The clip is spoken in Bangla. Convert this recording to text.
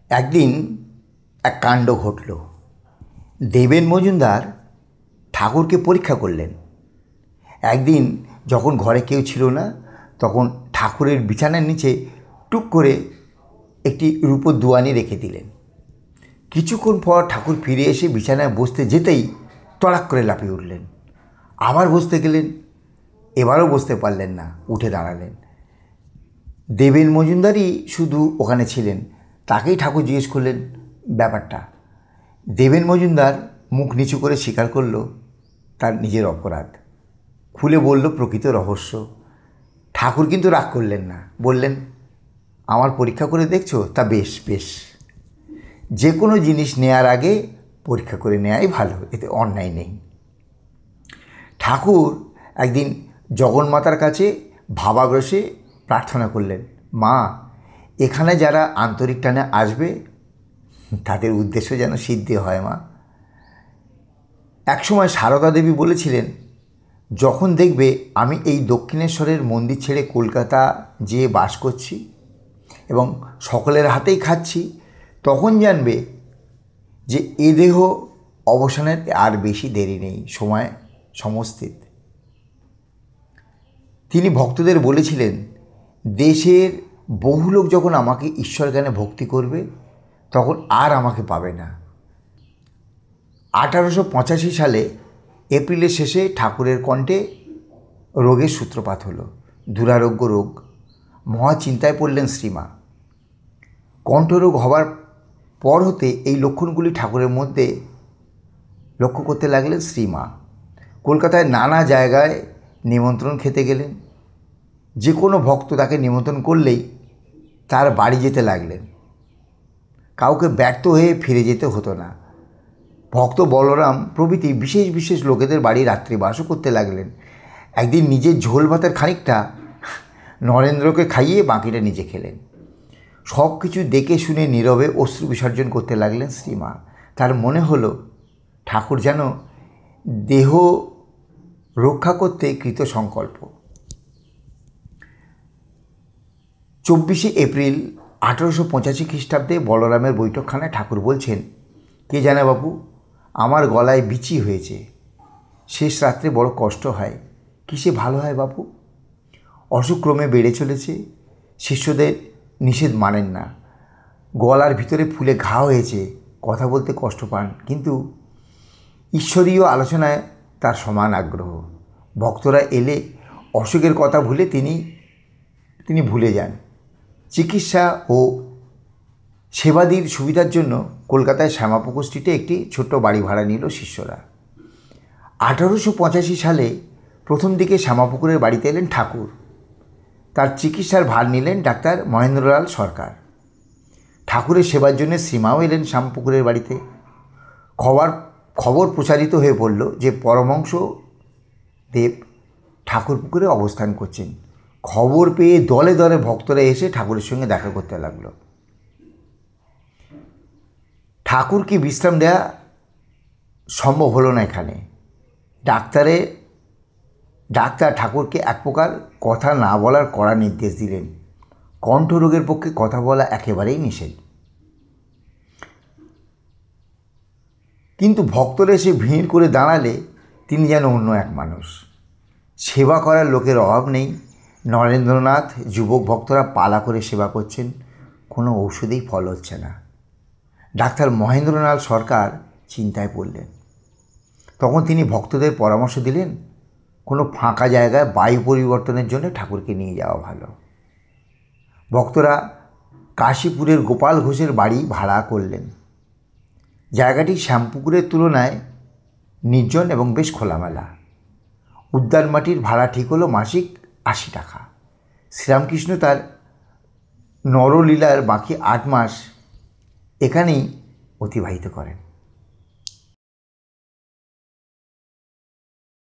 একদিন এক কাণ্ড ঘটল। দেবেন মজুমদার ঠাকুরকে পরীক্ষা করলেন। একদিন যখন ঘরে কেউ ছিল না, তখন ঠাকুরের বিছানার নিচে টুক করে একটি রূপোর দুয়ানি রেখে দিলেন। কিছুক্ষণ পর ঠাকুর ফিরে এসে বিছানায় বসতে যেতেই তড়াক করে লাফিয়ে উঠলেন। আবার বসতে গেলেন, এবারও বসতে পারলেন না, উঠে দাঁড়ালেন। দেবেন মজুমদারই শুধু ওখানে ছিলেন। তাকেই ঠাকুর জিজ্ঞেস করলেন ব্যাপারটা। দেবেন মজুমদার মুখ নিচু করে স্বীকার করল তার নিজের অপরাধ, খুলে বলল প্রকৃত রহস্য। ঠাকুর কিন্তু রাগ করলেন না, বললেন, আমার পরীক্ষা করে দেখছো, তা বেশ বেশ। যে কোনো জিনিস নেয়ার আগে পরীক্ষা করে নেওয়াই ভালো, এতে অন্যায় নেই। ঠাকুর একদিন জগন্মাতার কাছে ভাবাবেশে প্রার্থনা করলেন, মা, এখানে যারা আন্তরিক টানে আসবে তাদের উদ্দেশ্য যেন সিদ্ধি হয়। মা, একসময় সারদা দেবী বলেছিলেন, যখন দেখবে আমি এই দক্ষিণেশ্বরের মন্দির ছেড়ে কলকাতা যেয়ে বাস করছি এবং সকলের হাতেই খাচ্ছি, তখন জানবে যে এ দেহ অবসানের আর বেশি দেরি নেই, সময় সমস্থিত। তিনি ভক্তদের বলেছিলেন, দেশের বহু লোক যখন আমাকে ঈশ্বর জ্ঞানে ভক্তি করবে তখন আর আমাকে পাবে না। 1885 সালে এপ্রিলের শেষে ঠাকুরের কণ্ঠে রোগের সূত্রপাত হলো, দুরারোগ্য রোগ। মহা চিন্তায় পড়লেন শ্রীমা। কণ্ঠরোগ হবার পর হতে এই লক্ষণগুলি ঠাকুরের মধ্যে লক্ষ্য করতে লাগলেন শ্রীমা। কলকাতায় নানা জায়গায় নিমন্ত্রণ খেতে গেলেন। যে কোনো ভক্ত তাকে নিমন্ত্রণ করলেই তার বাড়ি যেতে লাগলেন। কাউকে ব্যর্থ হয়ে ফিরে যেতে হতো না। ভক্ত বলরাম প্রভৃতি বিশেষ বিশেষ লোকেদের বাড়ি রাত্রিবাসও করতে লাগলেন। একদিন নিজের ঝোল ভাতের খানিকটা নরেন্দ্রকে খাইয়ে বাকিটা নিজে খেলেন। সব কিছু দেখে শুনে নীরবে অশ্রু বিসর্জন করতে লাগলেন শ্রীমা। তার মনে হলো ঠাকুর যেন দেহ রক্ষা করতে কৃত সংকল্প। 24 এপ্রিল 1885 খ্রিস্টাব্দে বলরামের বৈঠকখানায় ঠাকুর বলছেন, কে জানে বাবু, আমার গলায় বিচি হয়েছে। শেষ রাত্রে বড় কষ্ট হয়। কিসে ভালো হয় বাবু? অসুখ ক্রমে বেড়ে চলেছে। শিষ্যদের নিষেধ মানেন না। গলার ভিতরে ফুলে ঘা হয়েছে, কথা বলতে কষ্ট পান, কিন্তু ঈশ্বরীয় আলোচনায় তার সমান আগ্রহ। ভক্তরা এলে অসুখের কথা ভুলে তিনি ভুলে যান। চিকিৎসা ও সেবাদির সুবিধার জন্য কলকাতায় শ্যামাপুকুর স্ট্রিটে একটি ছোট্ট বাড়ি ভাড়া নিল শিষ্যরা। 1885 সালে প্রথম দিকে শ্যামাপুকুরের বাড়িতে এলেন ঠাকুর। তার চিকিৎসার ভার নিলেন ডাক্তার মহেন্দ্রলাল সরকার। ঠাকুরের সেবার জন্য শ্রীমাও এলেন শ্যামপুকুরের বাড়িতে। খবর প্রচারিত হয়ে পড়ল যে পরমহংস দেব ঠাকুরপুকুরে অবস্থান করছেন। খবর পেয়ে দলে দলে ভক্তরা এসে ঠাকুরের সঙ্গে দেখা করতে লাগলো। ঠাকুরকে বিশ্রাম দেওয়া সম্ভব হলো না এখানে। ডাক্তার ঠাকুরকে এক প্রকার কথা না বলার কড়া নির্দেশ দিলেন। কণ্ঠরোগের পক্ষে কথা বলা একেবারেই নিষেধ। কিন্তু ভক্তরা এসে ভিড় করে দাঁড়ালে তিনি যেন অন্য এক মানুষ। সেবা করার লোকের অভাব নেই। নরেন্দ্রনাথ যুবক ভক্তরা পালা করে সেবা করছেন, কোনো ঔষধেই ফল হচ্ছে না। ডাক্তার মহেন্দ্রলাল সরকার চিন্তায় পড়লেন। তখন তিনি ভক্তদের পরামর্শ দিলেন, কোনো ফাঁকা জায়গায় বায়ু পরিবর্তনের জন্য ঠাকুরকে নিয়ে যাওয়া ভালো। ভক্তরা কাশীপুরের গোপাল ঘোষের বাড়ি ভাড়া করলেন। জায়গাটি শ্যামপুকুরের তুলনায় নির্জন এবং বেশ খোলামেলা। উদ্যান মাটির ভাড়া ঠিক হলো মাসিক 80 টাকা। শ্রীরামকৃষ্ণ তার নরলীলার বাকি 8 মাস এখানেই অতিবাহিত করেন।